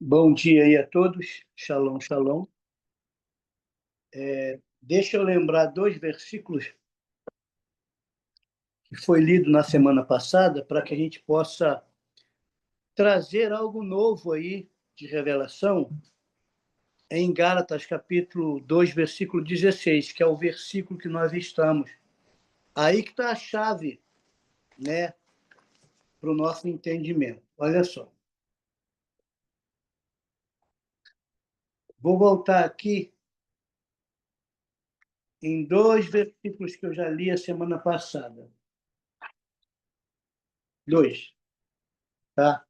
Bom dia aí a todos. Shalom, shalom. Deixa eu lembrar dois versículos que foi lido na semana passada para que a gente possa trazer algo novo aí de revelação em Gálatas, capítulo 2, versículo 16, que é o versículo que nós estamos. Aí que está a chave, né, para o nosso entendimento. Olha só. Vou voltar aqui em dois versículos que eu já li a semana passada. Dois, tá?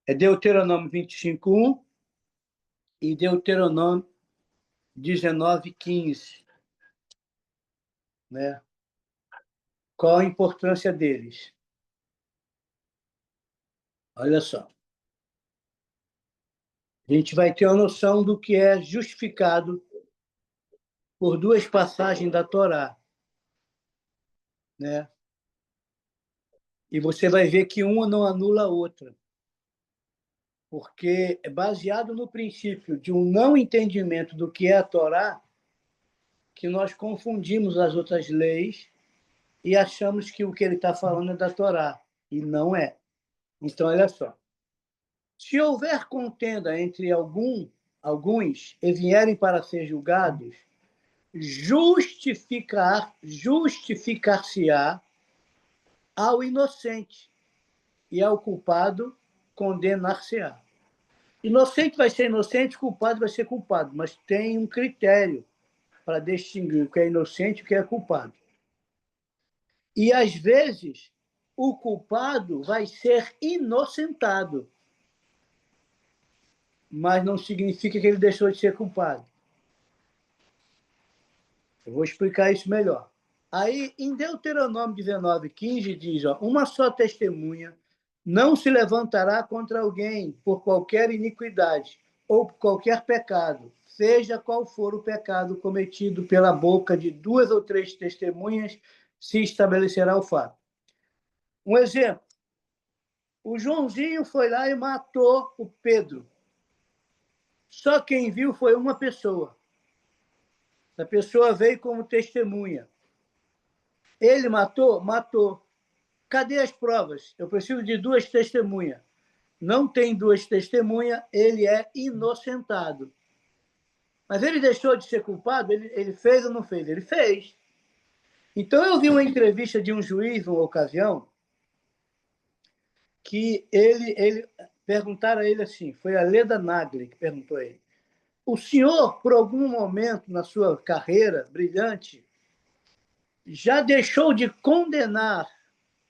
É Deuteronômio 25:1 e Deuteronômio 19:15, né? Qual a importância deles? Olha só. A gente vai ter uma noção do que é justificado por duas passagens da Torá, né? E você vai ver que uma não anula a outra, porque é baseado no princípio de um não entendimento do que é a Torá que nós confundimos as outras leis e achamos que o que ele está falando é da Torá, e não é. Então, olha só. Se houver contenda entre alguns e vierem para ser julgados, justificar-se-á ao inocente, e ao culpado condenar-se-á. Inocente vai ser inocente, culpado vai ser culpado, mas tem um critério para distinguir o que é inocente e o que é culpado. E, às vezes, o culpado vai ser inocentado, mas não significa que ele deixou de ser culpado. Eu vou explicar isso melhor. Aí, em Deuteronômio 19:15, diz, uma só testemunha não se levantará contra alguém por qualquer iniquidade ou por qualquer pecado, seja qual for o pecado cometido pela boca de duas ou três testemunhas, se estabelecerá o fato. Um exemplo, o Joãozinho foi lá e matou o Pedro. Só quem viu foi uma pessoa. A pessoa veio como testemunha. Ele matou? Matou. Cadê as provas? Eu preciso de duas testemunhas. Não tem duas testemunhas, ele é inocentado. Mas ele deixou de ser culpado? Ele fez ou não fez? Ele fez. Então, eu vi uma entrevista de um juiz, numa ocasião, que ele perguntaram a ele assim, foi a Leda Nagli que perguntou a ele, o senhor, por algum momento na sua carreira brilhante, já deixou de condenar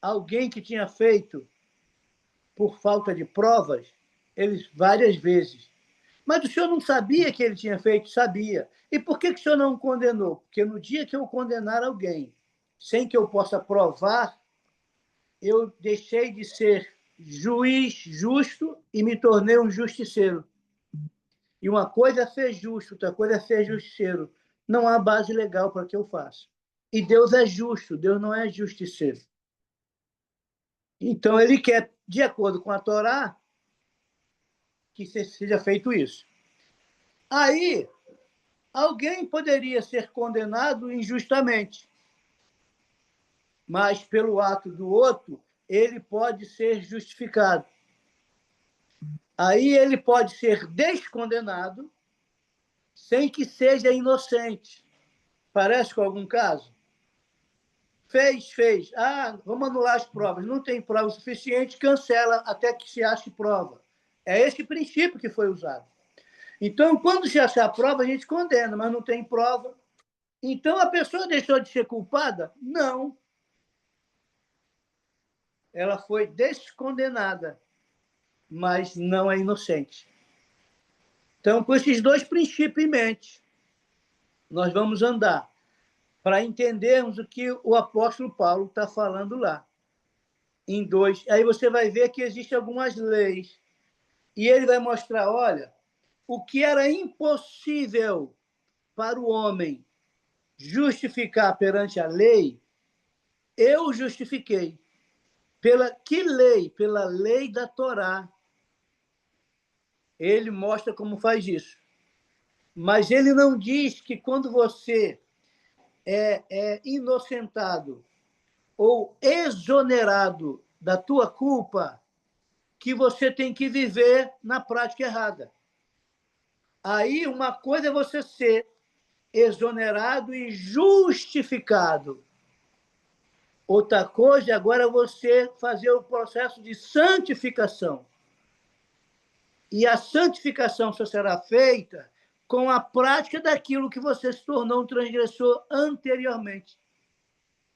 alguém que tinha feito por falta de provas? Eles várias vezes. Mas o senhor não sabia que ele tinha feito? Sabia. E por que o senhor não condenou? Porque no dia que eu condenar alguém, sem que eu possa provar, eu deixei de ser juiz justo e me tornei um justiceiro. E uma coisa é ser justo, outra coisa é ser justiceiro. Não há base legal para que eu faça. E Deus é justo, Deus não é justiceiro. Então, ele quer, de acordo com a Torá, que seja feito isso. Aí, alguém poderia ser condenado injustamente, mas pelo ato do outro, ele pode ser justificado. Aí ele pode ser descondenado sem que seja inocente. Parece com algum caso? Fez. Vamos anular as provas. Não tem prova suficiente, cancela até que se ache prova. É esse princípio que foi usado. Então, quando se achar prova, a gente condena, mas não tem prova. Então, a pessoa deixou de ser culpada? Não. Ela foi descondenada, mas não é inocente. Então, com esses dois princípios em mente, nós vamos andar para entendermos o que o apóstolo Paulo está falando lá. Em dois. Aí você vai ver que existem algumas leis. E ele vai mostrar, olha, o que era impossível para o homem justificar perante a lei, eu justifiquei. Pela que lei? Pela lei da Torá. Ele mostra como faz isso. Mas ele não diz que quando você é inocentado ou exonerado da tua culpa, que você tem que viver na prática errada. Aí, uma coisa é você ser exonerado e justificado. Outra coisa agora é você fazer o processo de santificação. E a santificação só será feita com a prática daquilo que você se tornou um transgressor anteriormente.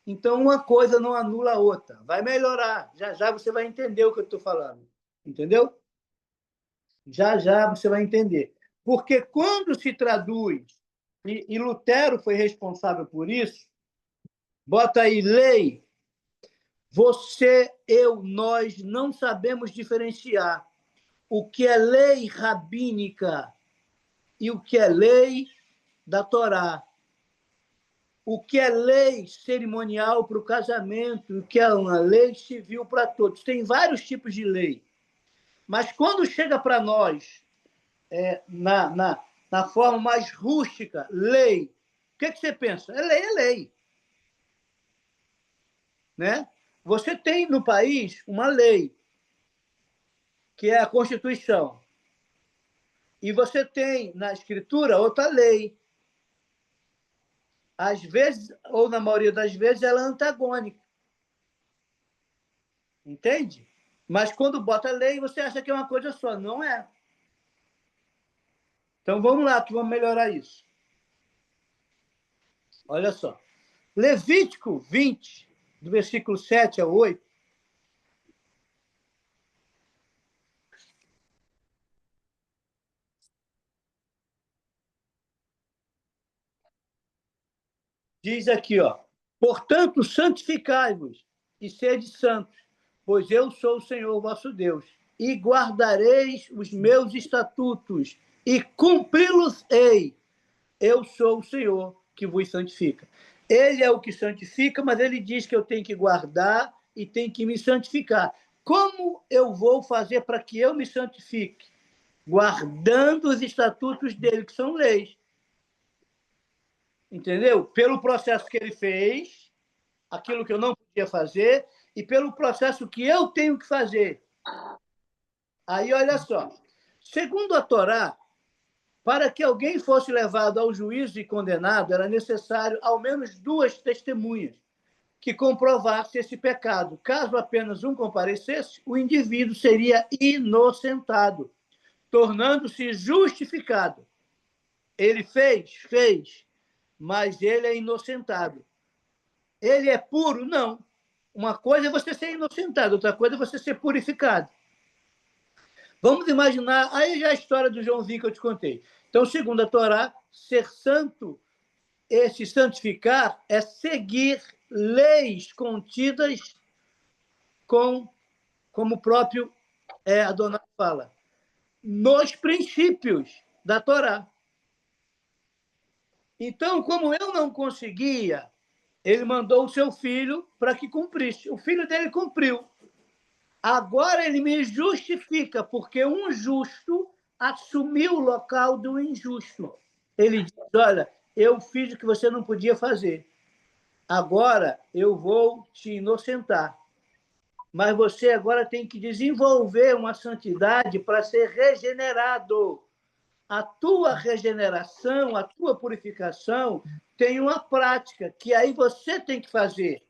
Então, uma coisa não anula a outra. Vai melhorar. Já já você vai entender o que eu estou falando. Entendeu? Já já você vai entender. Porque quando se traduz, e Lutero foi responsável por isso, bota aí lei, você, eu, nós não sabemos diferenciar o que é lei rabínica e o que é lei da Torá. O que é lei cerimonial para o casamento, o que é uma lei civil para todos. Tem vários tipos de lei. Mas quando chega para nós, na forma mais rústica, lei, o que você pensa? É lei. Né? Você tem no país uma lei, que é a Constituição. E você tem na Escritura outra lei. Às vezes, ou na maioria das vezes, ela é antagônica. Entende? Mas quando bota lei, você acha que é uma coisa só. Não é. Então vamos lá, que vamos melhorar isso. Olha só. Levítico 20, do versículo 7 ao 8. Diz aqui, ó. Portanto, santificai-vos e sede santos, pois eu sou o Senhor vosso Deus, e guardareis os meus estatutos, e cumpri-los-ei. Eu sou o Senhor que vos santifica. Ele é o que santifica, mas ele diz que eu tenho que guardar e tenho que me santificar. Como eu vou fazer para que eu me santifique? Guardando os estatutos dele, que são leis. Entendeu? Pelo processo que ele fez, aquilo que eu não podia fazer, e pelo processo que eu tenho que fazer. Aí, olha só. Segundo a Torá, para que alguém fosse levado ao juízo e condenado, era necessário ao menos 2 testemunhas que comprovassem esse pecado. Caso apenas um comparecesse, o indivíduo seria inocentado, tornando-se justificado. Ele fez? Fez, mas ele é inocentado. Ele é puro? Não. Uma coisa é você ser inocentado, outra coisa é você ser purificado. Vamos imaginar, aí já a história do Joãozinho que eu te contei. Então, segundo a Torá, ser santo, se santificar, é seguir leis contidas como o próprio Adonai fala, nos princípios da Torá. Então, como eu não conseguia, ele mandou o seu filho para que cumprisse. O filho dele cumpriu. Agora ele me justifica, porque um justo assumiu o local do injusto. Ele diz, olha, eu fiz o que você não podia fazer. Agora eu vou te inocentar. Mas você agora tem que desenvolver uma santidade para ser regenerado. A tua regeneração, a tua purificação tem uma prática que aí você tem que fazer.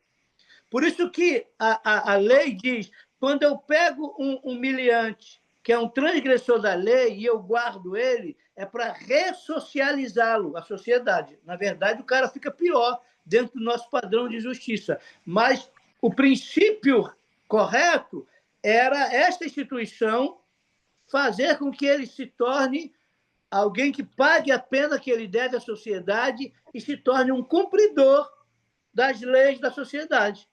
Por isso que a lei diz, quando eu pego um humilhante, que é um transgressor da lei, e eu guardo ele, é para ressocializá-lo à sociedade. Na verdade, o cara fica pior dentro do nosso padrão de justiça. Mas o princípio correto era esta instituição fazer com que ele se torne alguém que pague a pena que ele deve à sociedade e se torne um cumpridor das leis da sociedade.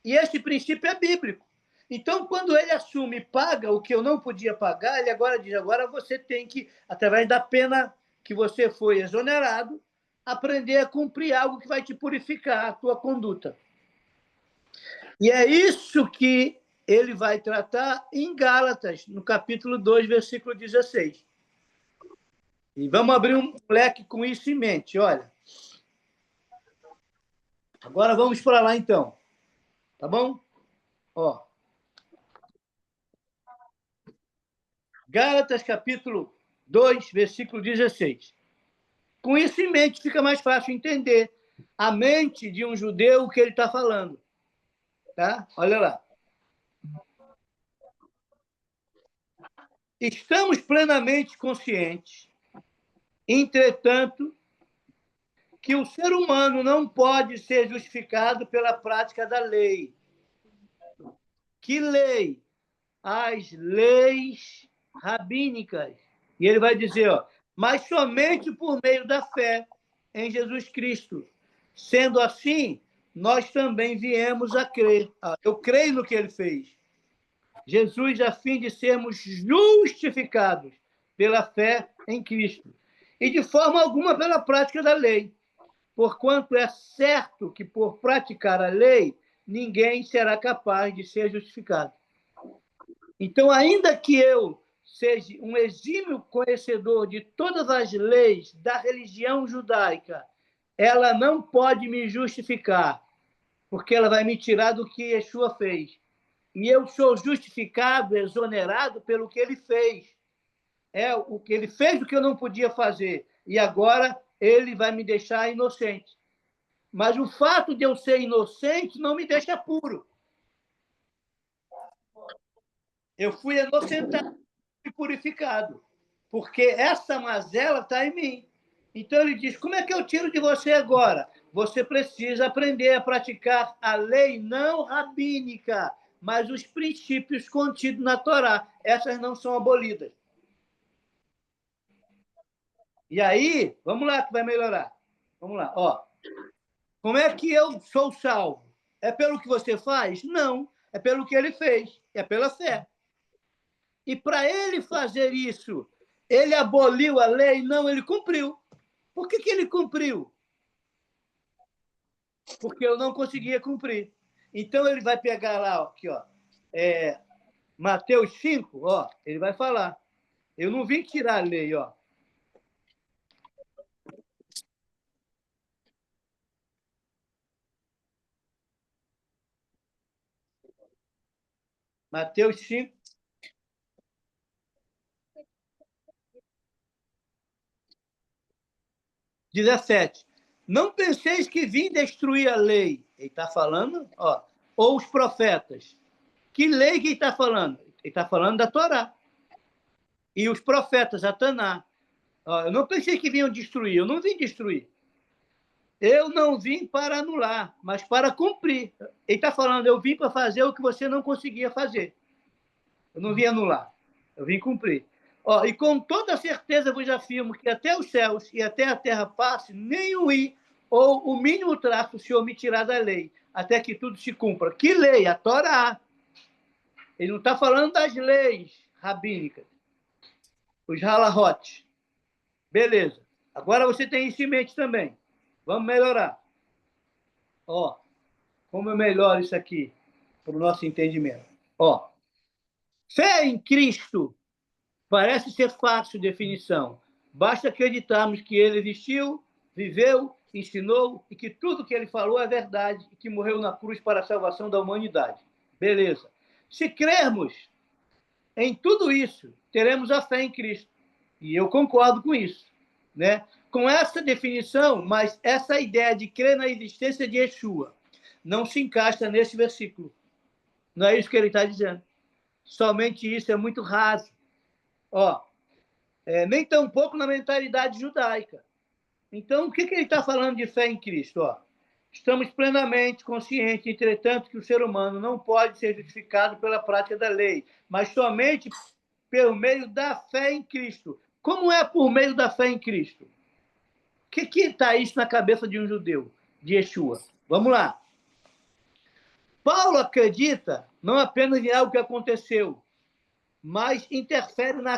E esse princípio é bíblico. Então, quando ele assume e paga o que eu não podia pagar, ele agora diz, agora você tem que, através da pena que você foi exonerado, aprender a cumprir algo que vai te purificar a tua conduta. E é isso que ele vai tratar em Gálatas, no capítulo 2, versículo 16. E vamos abrir um leque com isso em mente, olha. Agora vamos para lá, então. Tá bom? Ó. Gálatas, capítulo 2, versículo 16. Com isso em mente, fica mais fácil entender a mente de um judeu o que ele está falando. Tá? Olha lá. Estamos plenamente conscientes, entretanto, que o ser humano não pode ser justificado pela prática da lei. Que lei? As leis rabínicas. E ele vai dizer, ó, mas somente por meio da fé em Jesus Cristo. Sendo assim, nós também viemos a crer. Eu creio no que ele fez. Jesus, a fim de sermos justificados pela fé em Cristo. E de forma alguma pela prática da lei. Porquanto é certo que por praticar a lei, ninguém será capaz de ser justificado. Então, ainda que eu seja um exímio conhecedor de todas as leis da religião judaica, ela não pode me justificar, porque ela vai me tirar do que Yeshua fez. E eu sou justificado, exonerado pelo que ele fez. É o que ele fez, o que eu não podia fazer. E agora ele vai me deixar inocente. Mas o fato de eu ser inocente não me deixa puro. Eu fui inocentado e purificado, porque essa mazela está em mim. Então ele diz, como é que eu tiro de você agora? Você precisa aprender a praticar a lei não rabínica, mas os princípios contidos na Torá. Essas não são abolidas. E aí, vamos lá que vai melhorar. Vamos lá, ó. Como é que eu sou salvo? É pelo que você faz? Não. É pelo que ele fez. É pela fé. E para ele fazer isso, ele aboliu a lei? Não, ele cumpriu. Por que ele cumpriu? Porque eu não conseguia cumprir. Então ele vai pegar lá, aqui, ó, Mateus 5, ó, ele vai falar. Eu não vim tirar a lei, ó. Mateus 5, 17. Não penseis que vim destruir a lei. Ele está falando, ó, ou os profetas. Que lei que ele está falando? Ele está falando da Torá. E os profetas, a Taná. Ó, eu não pensei que vinham destruir, eu não vim destruir. Eu não vim para anular, mas para cumprir. Ele está falando, eu vim para fazer o que você não conseguia fazer. Eu não vim anular, eu vim cumprir. Ó, e com toda certeza vos afirmo que até os céus e até a terra passe, nem o i ou o mínimo traço se omitirá da lei, até que tudo se cumpra. Que lei? A Torá. Ele não está falando das leis rabínicas, os halahot. Beleza. Agora você tem isso em mente também. Vamos melhorar. Ó, como eu melhoro isso aqui para o nosso entendimento? Ó, fé em Cristo parece ser fácil definição. Basta acreditarmos que ele existiu, viveu, ensinou e que tudo que ele falou é verdade e que morreu na cruz para a salvação da humanidade. Beleza. Se crermos em tudo isso, teremos a fé em Cristo. E eu concordo com isso, né? Com essa definição, mas essa ideia de crer na existência de Yeshua não se encaixa nesse versículo. Não é isso que ele está dizendo. Somente isso é muito raso. Ó, nem tão pouco na mentalidade judaica. Então, o que ele está falando de fé em Cristo? Ó, estamos plenamente conscientes, entretanto, que o ser humano não pode ser justificado pela prática da lei, mas somente pelo meio da fé em Cristo. Como é por meio da fé em Cristo? O que está isso na cabeça de um judeu, de Yeshua? Vamos lá. Paulo acredita não apenas em algo que aconteceu, mas interfere na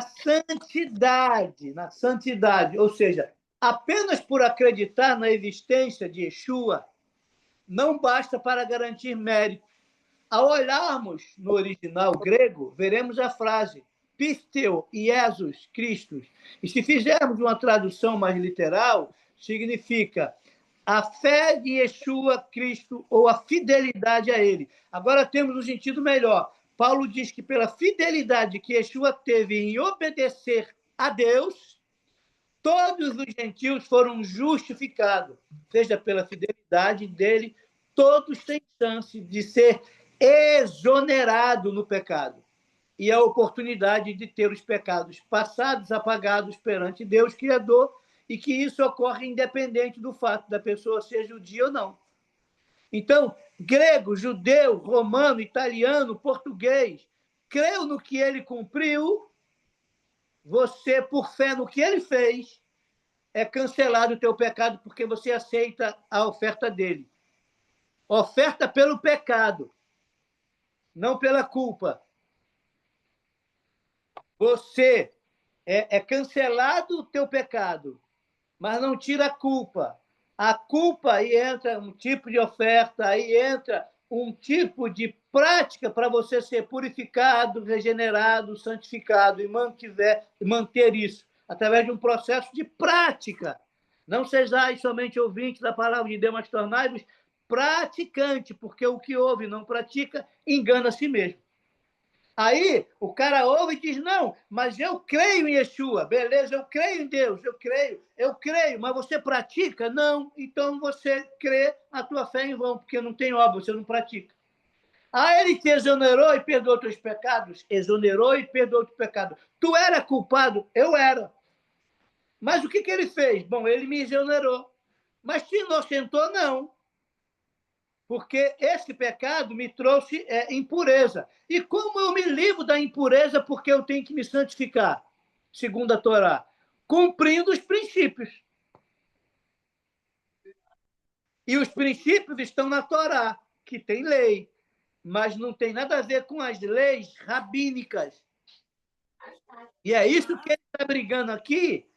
santidade, ou seja, apenas por acreditar na existência de Yeshua, não basta para garantir mérito. Ao olharmos no original grego, veremos a frase Pisteu Iesus Christus. E se fizermos uma tradução mais literal, significa a fé de Yeshua Cristo ou a fidelidade a ele. Agora temos um sentido melhor. Paulo diz que pela fidelidade que Yeshua teve em obedecer a Deus, todos os gentios foram justificados. Seja pela fidelidade dele, todos têm chance de ser exonerado no pecado. E a oportunidade de ter os pecados passados apagados perante Deus, Criador, e que isso ocorre independente do fato da pessoa ser judia ou não. Então, grego, judeu, romano, italiano, português, creu no que ele cumpriu, você, por fé no que ele fez, é cancelado o teu pecado porque você aceita a oferta dele. Oferta pelo pecado, não pela culpa. Você é cancelado o teu pecado, mas não tira a culpa. A culpa, aí entra um tipo de oferta, aí entra um tipo de prática para você ser purificado, regenerado, santificado e manter isso através de um processo de prática. Não sejais somente ouvintes da palavra de Deus, mas tornai-vos praticante, porque o que ouve e não pratica engana a si mesmo. Aí o cara ouve e diz, não, mas eu creio em Yeshua, beleza, eu creio em Deus, eu creio, mas você pratica? Não, então você crê a tua fé em vão, porque não tem obra, você não pratica. Ah, ele te exonerou e perdoou teus pecados? Exonerou e perdoou teus pecados. Tu era culpado? Eu era. Mas o que ele fez? Bom, ele me exonerou. Mas te inocentou? Não. Porque esse pecado me trouxe impureza. E como eu me livro da impureza porque eu tenho que me santificar, segundo a Torá? Cumprindo os princípios. E os princípios estão na Torá, que tem lei, mas não tem nada a ver com as leis rabínicas. E é isso que ele está brigando aqui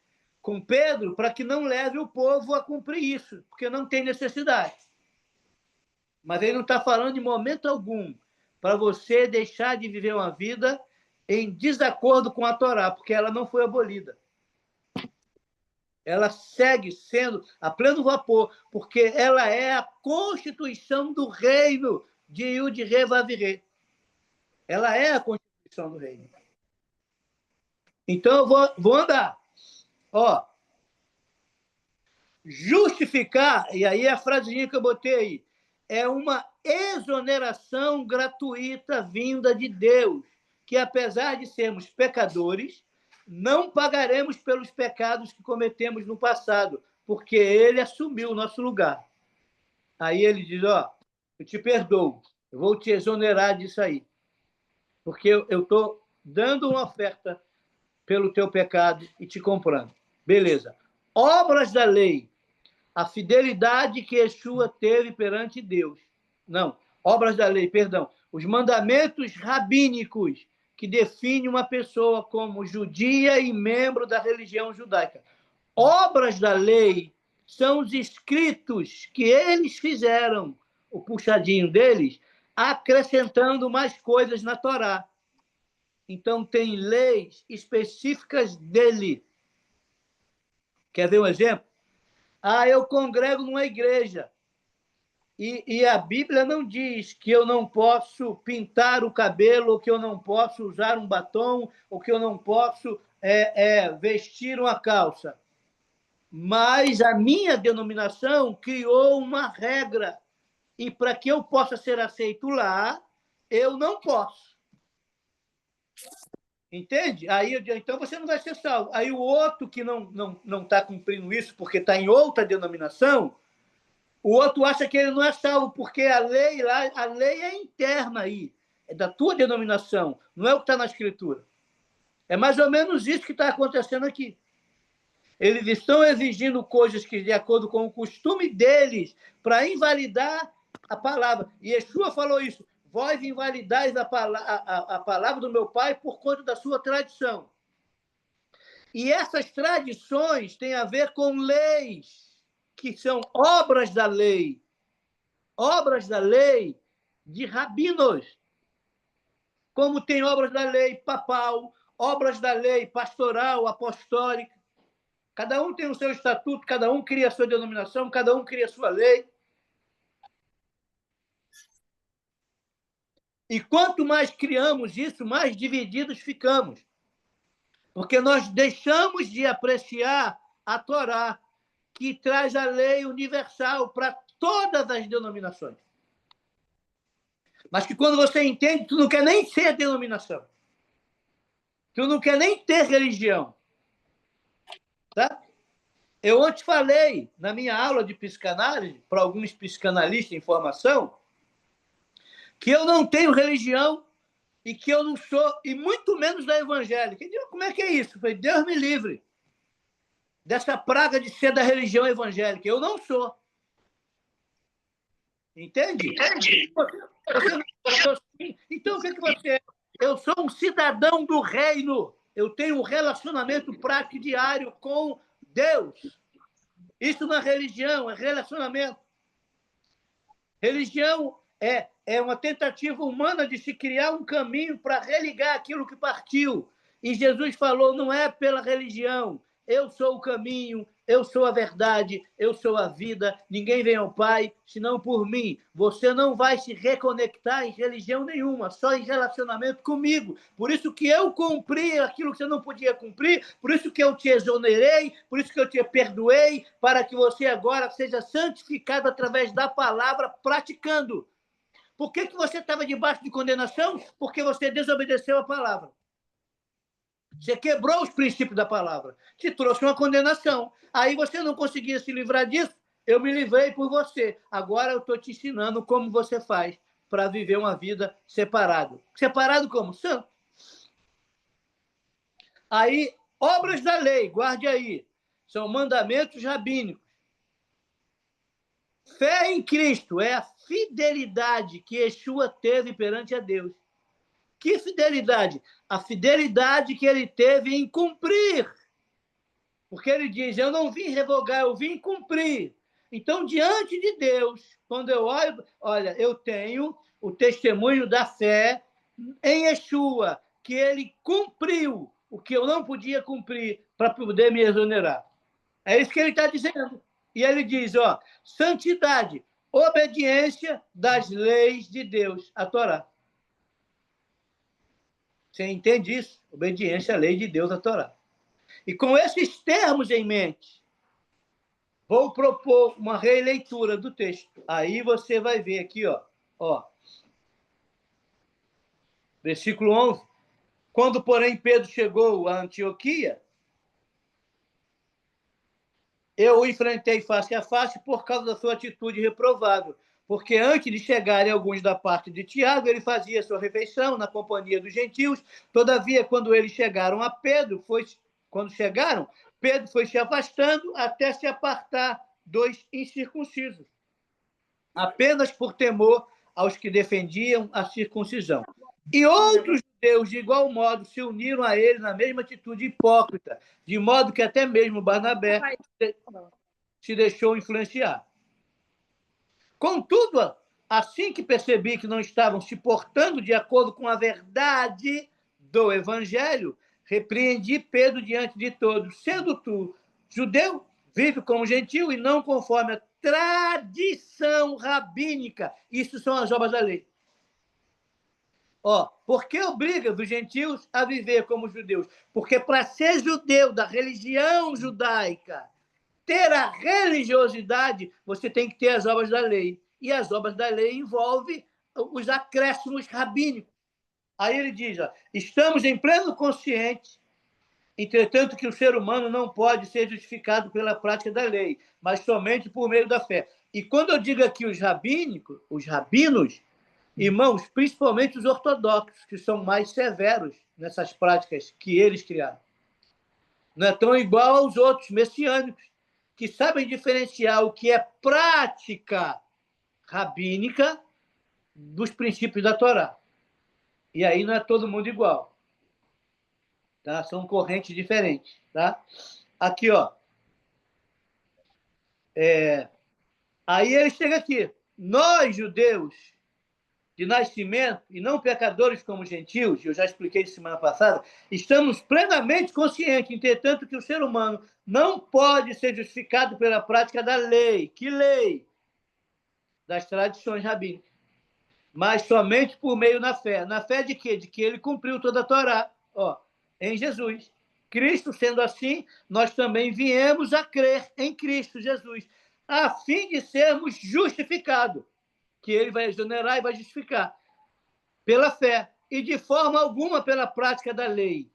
com Pedro, para que não leve o povo a cumprir isso, porque não tem necessidade. Mas ele não está falando de momento algum para você deixar de viver uma vida em desacordo com a Torá, porque ela não foi abolida. Ela segue sendo a pleno vapor, porque ela é a constituição do reino de Yud-Re Vav-Re. Ela é a constituição do reino. Então, eu vou andar. Ó, justificar, e aí a frasezinha que eu botei aí, é uma exoneração gratuita vinda de Deus, que apesar de sermos pecadores, não pagaremos pelos pecados que cometemos no passado, porque ele assumiu o nosso lugar. Aí ele diz, ó, eu te perdoo, eu vou te exonerar disso aí, porque eu estou dando uma oferta pelo teu pecado e te comprando. Beleza. Obras da lei, a fidelidade que Yeshua teve perante Deus. Não, obras da lei, perdão. Os mandamentos rabínicos que definem uma pessoa como judia e membro da religião judaica. Obras da lei são os escritos que eles fizeram, o puxadinho deles, acrescentando mais coisas na Torá. Então, tem leis específicas dele. Quer ver um exemplo? Ah, eu congrego numa igreja. E a Bíblia não diz que eu não posso pintar o cabelo, ou que eu não posso usar um batom, ou que eu não posso vestir uma calça. Mas a minha denominação criou uma regra. E para que eu possa ser aceito lá, eu não posso. Entende? Aí eu digo, então você não vai ser salvo. Aí o outro que não está cumprindo isso porque está em outra denominação, o outro acha que ele não é salvo, porque a lei lá, a lei é interna aí, é da tua denominação, não é o que está na Escritura. É mais ou menos isso que está acontecendo aqui. Eles estão exigindo coisas que, de acordo com o costume deles, para invalidar a palavra. E Yeshua falou isso. Vós invalidais a palavra do meu Pai por conta da sua tradição. E essas tradições têm a ver com leis, que são obras da lei. Obras da lei de rabinos. Como tem obras da lei papal, obras da lei pastoral, apostólica. Cada um tem o seu estatuto, cada um cria a sua denominação, cada um cria a sua lei. E quanto mais criamos isso, mais divididos ficamos. Porque nós deixamos de apreciar a Torá, que traz a lei universal para todas as denominações. Mas que quando você entende, tu não quer nem ser denominação. Tu não quer nem ter religião. Tá? Eu ontem falei, na minha aula de psicanálise, para alguns psicanalistas em formação, que eu não tenho religião e que eu não sou, e muito menos da evangélica. E como é que é isso? Eu falei, Deus me livre dessa praga de ser da religião evangélica. Eu não sou. Entende? Entendi. Então, o que você é? Eu sou um cidadão do reino. Eu tenho um relacionamento prático diário com Deus. Isso não é religião, é relacionamento. Religião é uma tentativa humana de se criar um caminho para religar aquilo que partiu. E Jesus falou, não é pela religião. Eu sou o caminho, eu sou a verdade, eu sou a vida. Ninguém vem ao Pai, senão por mim. Você não vai se reconectar em religião nenhuma, só em relacionamento comigo. Por isso que eu cumpri aquilo que você não podia cumprir, por isso que eu te exonerei, por isso que eu te perdoei, para que você agora seja santificado através da palavra, praticando. Por que você estava debaixo de condenação? Porque você desobedeceu a palavra. Você quebrou os princípios da palavra. Te trouxe uma condenação. Aí você não conseguia se livrar disso. Eu me livrei por você. Agora eu estou te ensinando como você faz para viver uma vida separado. Separado como? Santo. Aí, obras da lei, guarde aí. São mandamentos rabínicos. Fé em Cristo é a fidelidade que Yeshua teve perante a Deus. Que fidelidade? A fidelidade que ele teve em cumprir. Porque ele diz, eu não vim revogar, eu vim cumprir. Então, diante de Deus, quando eu olho, olha, eu tenho o testemunho da fé em Yeshua, que ele cumpriu o que eu não podia cumprir para poder me exonerar. É isso que ele está dizendo. E ele diz, ó, santidade, obediência das leis de Deus, a Torá. Você entende isso? Obediência à lei de Deus, a Torá. E com esses termos em mente, vou propor uma releitura do texto. Aí você vai ver aqui, ó. Versículo 11. Quando, porém, Pedro chegou a Antioquia, eu o enfrentei face a face por causa da sua atitude reprovável. Porque antes de chegarem alguns da parte de Tiago, ele fazia sua refeição na companhia dos gentios. Todavia, quando eles chegaram a Pedro, Pedro foi se afastando até se apartar dos incircuncisos, apenas por temor aos que defendiam a circuncisão. E outros judeus, de igual modo, se uniram a ele na mesma atitude hipócrita, de modo que até mesmo Barnabé se deixou influenciar. Contudo, assim que percebi que não estavam se portando de acordo com a verdade do Evangelho, repreendi Pedro diante de todos. Sendo tu judeu, vive como gentil e não conforme a tradição rabínica. Isso são as obras da lei. Por que obriga os gentios a viver como judeus? Porque para ser judeu da religião judaica, ter a religiosidade, você tem que ter as obras da lei. E as obras da lei envolvem os acréscimos rabínicos. Aí ele diz, estamos em pleno consciente, entretanto que o ser humano não pode ser justificado pela prática da lei, mas somente por meio da fé. E quando eu digo aqui os rabinos, irmãos, principalmente os ortodoxos, que são mais severos nessas práticas que eles criaram. Não é tão igual aos outros messiânicos, que sabem diferenciar o que é prática rabínica dos princípios da Torá. E aí não é todo mundo igual. Tá? São correntes diferentes. Tá? Aqui, ó. Aí ele chega aqui. Nós, judeus, de nascimento, e não pecadores como gentios, eu já expliquei semana passada, estamos plenamente conscientes, entretanto, que o ser humano não pode ser justificado pela prática da lei. Que lei? Das tradições rabínicas. Mas somente por meio da fé. Na fé de quê? De que ele cumpriu toda a Torá, ó, em Jesus. Cristo, sendo assim, nós também viemos a crer em Cristo Jesus, a fim de sermos justificados, que ele vai exonerar e vai justificar, pela fé, e de forma alguma pela prática da lei.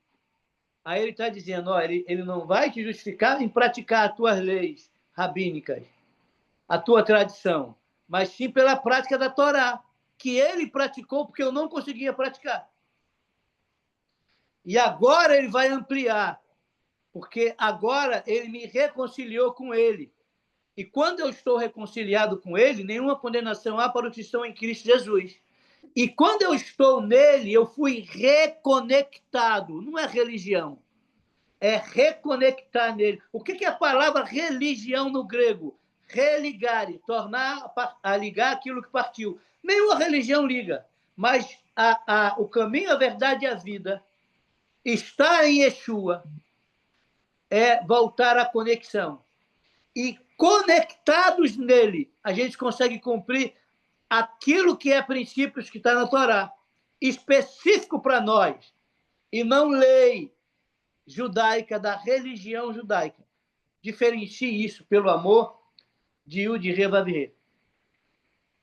Aí ele está dizendo, ó, ele não vai te justificar em praticar as tuas leis rabínicas, a tua tradição, mas sim pela prática da Torá, que ele praticou porque eu não conseguia praticar. E agora ele vai ampliar, porque agora ele me reconciliou com ele. E quando eu estou reconciliado com ele, nenhuma condenação há para os que estão em Cristo Jesus. E quando eu estou nele, eu fui reconectado. Não é religião, é reconectar nele. O que é a palavra religião no grego? Religare, tornar a ligar aquilo que partiu. Nenhuma religião liga, mas o caminho, a verdade e a vida está em Yeshua, é voltar à conexão. E conectados nele, a gente consegue cumprir aquilo que é princípios que está na Torá, específico para nós, e não lei judaica da religião judaica. Diferencie isso pelo amor de Yud Revavirê.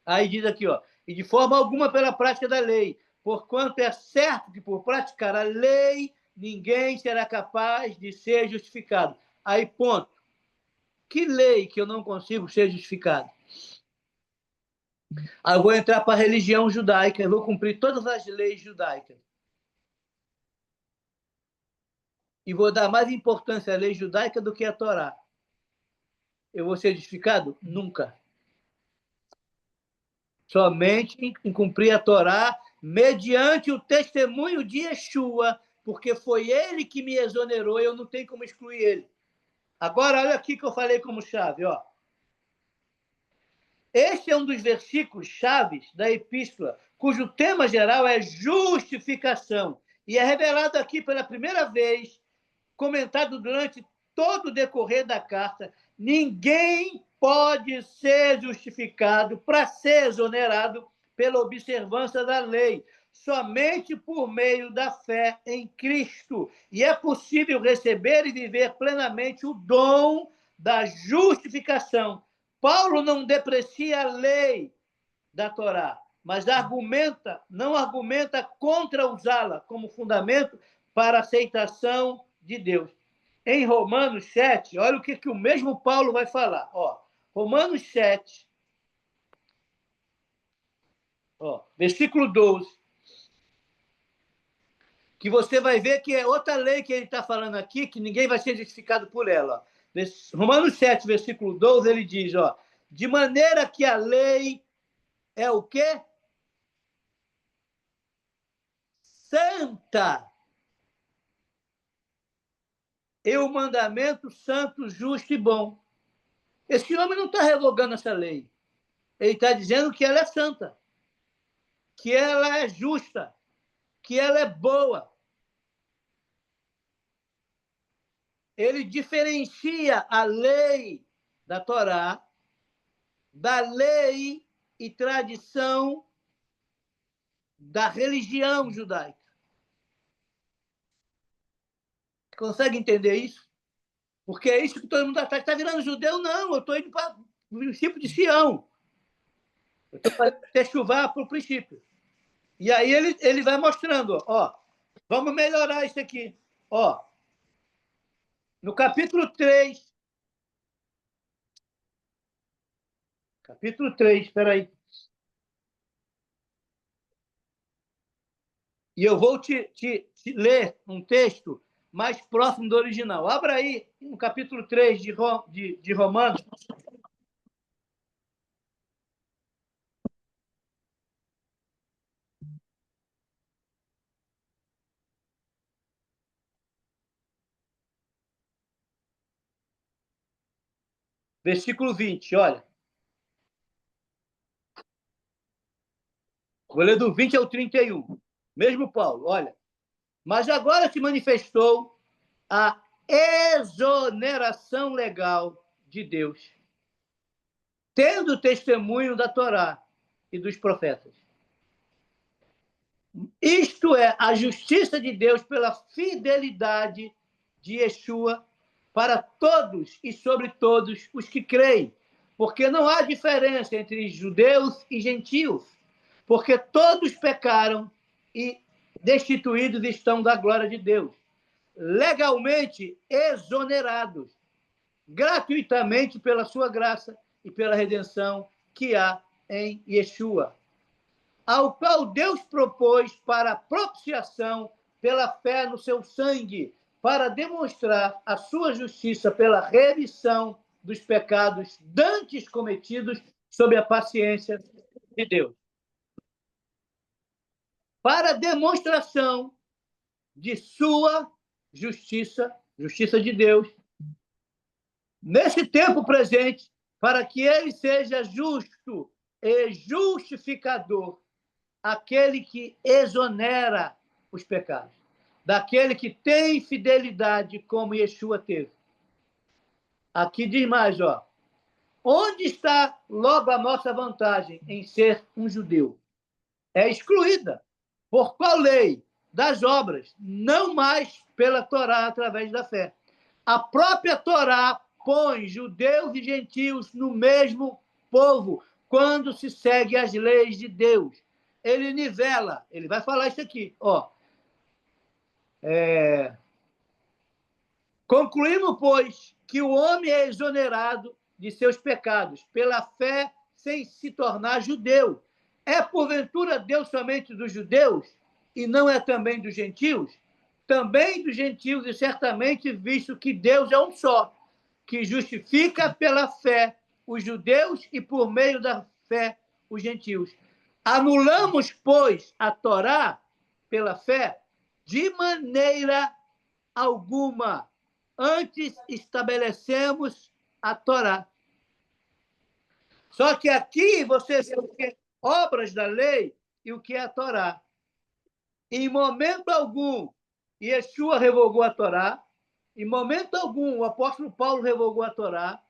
Aí diz aqui, ó, e de forma alguma pela prática da lei, porquanto é certo que por praticar a lei ninguém será capaz de ser justificado. Aí, ponto. Que lei que eu não consigo ser justificado? Aí eu vou entrar para a religião judaica, eu vou cumprir todas as leis judaicas. E vou dar mais importância à lei judaica do que à Torá. Eu vou ser justificado? Nunca. Somente em cumprir a Torá, mediante o testemunho de Yeshua, porque foi ele que me exonerou e eu não tenho como excluir ele. Agora, olha aqui que eu falei como chave. Ó. Este é um dos versículos chaves da epístola, cujo tema geral é justificação. E é revelado aqui pela primeira vez, comentado durante todo o decorrer da carta. Ninguém pode ser justificado para ser exonerado pela observância da lei, somente por meio da fé em Cristo. E é possível receber e viver plenamente o dom da justificação. Paulo não deprecia a lei da Torá, mas não argumenta contra usá-la como fundamento para a aceitação de Deus. Em Romanos 7, olha o que o mesmo Paulo vai falar. Ó, Romanos 7, ó, versículo 12, que você vai ver que é outra lei que ele está falando aqui, que ninguém vai ser justificado por ela. Romanos 7, versículo 12, ele diz, ó, de maneira que a lei é o quê? Santa. E o mandamento santo, justo e bom. Esse homem não está revogando essa lei. Ele está dizendo que ela é santa, que ela é justa, que ela é boa. Ele diferencia a lei da Torá da lei e tradição da religião judaica. Consegue entender isso? Porque é isso que todo mundo está virando judeu, não. Eu estou indo para o princípio de Sião. Eu estou para techuvá para o princípio. E aí ele vai mostrando, ó, vamos melhorar isso aqui. Ó, no capítulo 3, espera aí. E eu vou te ler um texto mais próximo do original. Abra aí no capítulo 3 de Romanos. Versículo 20, olha. Vou ler do 20 ao 31. Mesmo Paulo, olha. Mas agora se manifestou a exoneração legal de Deus, tendo o testemunho da Torá e dos profetas. Isto é, a justiça de Deus pela fidelidade de Yeshua para todos e sobre todos os que creem, porque não há diferença entre judeus e gentios, porque todos pecaram e destituídos estão da glória de Deus, legalmente exonerados, gratuitamente pela sua graça e pela redenção que há em Yeshua, ao qual Deus propôs para propiciação pela fé no seu sangue, para demonstrar a sua justiça pela remissão dos pecados dantes cometidos sob a paciência de Deus. Para demonstração de sua justiça, justiça de Deus, nesse tempo presente, para que ele seja justo e justificador, aquele que exonera os pecados, daquele que tem fidelidade como Yeshua teve. Aqui diz mais, ó. Onde está logo a nossa vantagem em ser um judeu? É excluída. Por qual lei? Das obras, não mais pela Torá através da fé. A própria Torá põe judeus e gentios no mesmo povo quando se segue as leis de Deus. Ele nivela, ele vai falar isso aqui, ó. Concluímos, pois, que o homem é exonerado de seus pecados pela fé sem se tornar judeu. É, porventura, Deus somente dos judeus e não é também dos gentios? Também dos gentios, e certamente, visto que Deus é um só, que justifica pela fé os judeus e por meio da fé os gentios. Anulamos, pois, a Torá pela fé? De maneira alguma. Antes estabelecemos a Torá. Só que aqui você vê o que é obras da lei e o que é a Torá. Em momento algum, Yeshua revogou a Torá. Em momento algum, o apóstolo Paulo revogou a Torá.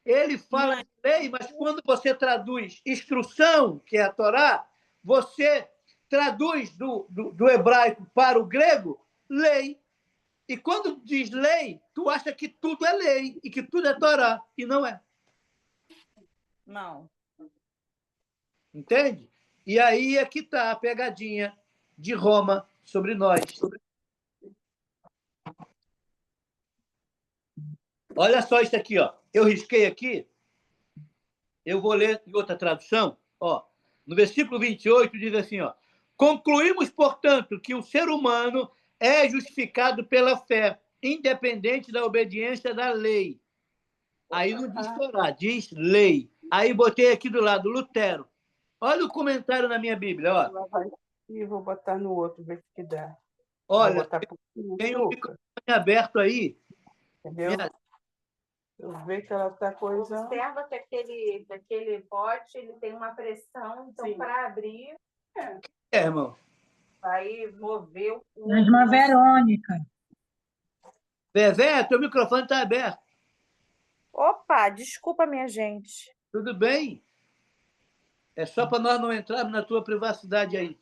Ele fala de lei, mas quando você traduz instrução, que é a Torá, você traduz do hebraico para o grego, lei. E quando diz lei, tu acha que tudo é lei e que tudo é Torá, e não é. Não. Entende? E aí é que está a pegadinha de Roma sobre nós. Olha só isso aqui, ó. Eu risquei aqui, eu vou ler em outra tradução. Ó. No versículo 28 diz assim, ó. Concluímos, portanto, que o ser humano é justificado pela fé, independente da obediência da lei. Aí não diz Torá, diz lei. Aí botei aqui do lado, Lutero. Olha o comentário na minha Bíblia, ó. E vou botar no outro, ver se dá. Olha, tem um microfone aberto aí. Entendeu? Eu vejo que ela está coisa... Observa que aquele pote ele tem uma pressão, então para abrir... Irmão? Vai mover o... Irmã Verônica. Vevé, teu microfone está aberto. Opa, desculpa, minha gente. Tudo bem? É só para nós não entrarmos na tua privacidade aí.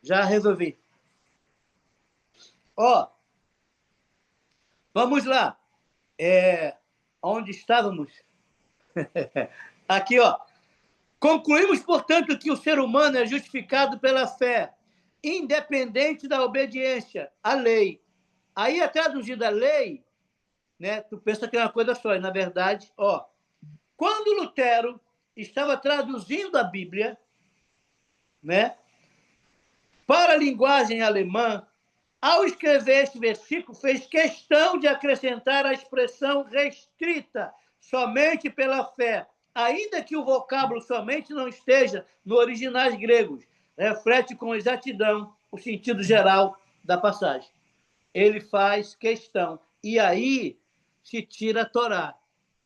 Já resolvi. Ó, vamos lá. Onde estávamos? Aqui, ó. Concluímos, portanto, que o ser humano é justificado pela fé, independente da obediência à lei. Aí é traduzida a lei, né? Tu pensa que é uma coisa só, e na verdade, ó, quando Lutero estava traduzindo a Bíblia, né, para a linguagem alemã, ao escrever esse versículo, fez questão de acrescentar a expressão restrita, somente pela fé, ainda que o vocábulo somente não esteja no originais gregos, reflete com exatidão o sentido geral da passagem. Ele faz questão. E aí se tira a Torá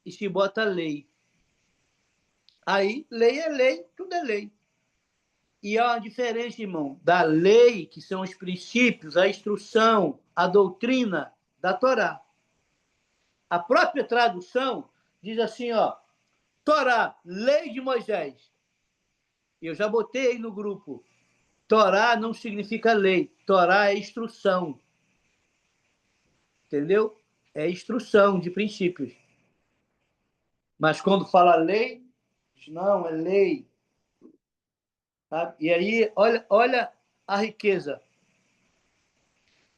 e se bota a lei. Aí, lei é lei, tudo é lei. E há uma diferença, irmão, da lei, que são os princípios, a instrução, a doutrina da Torá. A própria tradução diz assim, ó, Torá, lei de Moisés. Eu já botei aí no grupo. Torá não significa lei. Torá é instrução. Entendeu? É instrução de princípios. Mas quando fala lei, diz, não, é lei. Sabe? E aí, olha a riqueza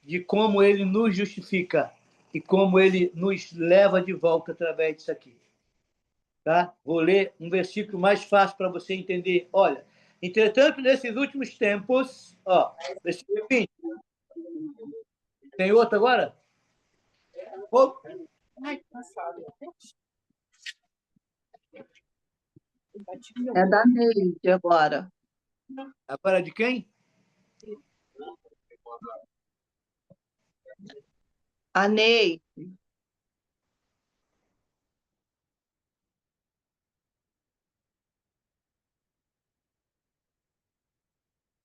de como ele nos justifica e como ele nos leva de volta através disso aqui. Tá? Vou ler um versículo mais fácil para você entender. Olha, entretanto, nesses últimos tempos, ó, versículo 20. Tem outro agora? Ai, cansado. É da Neide agora. Agora de quem? A Neide.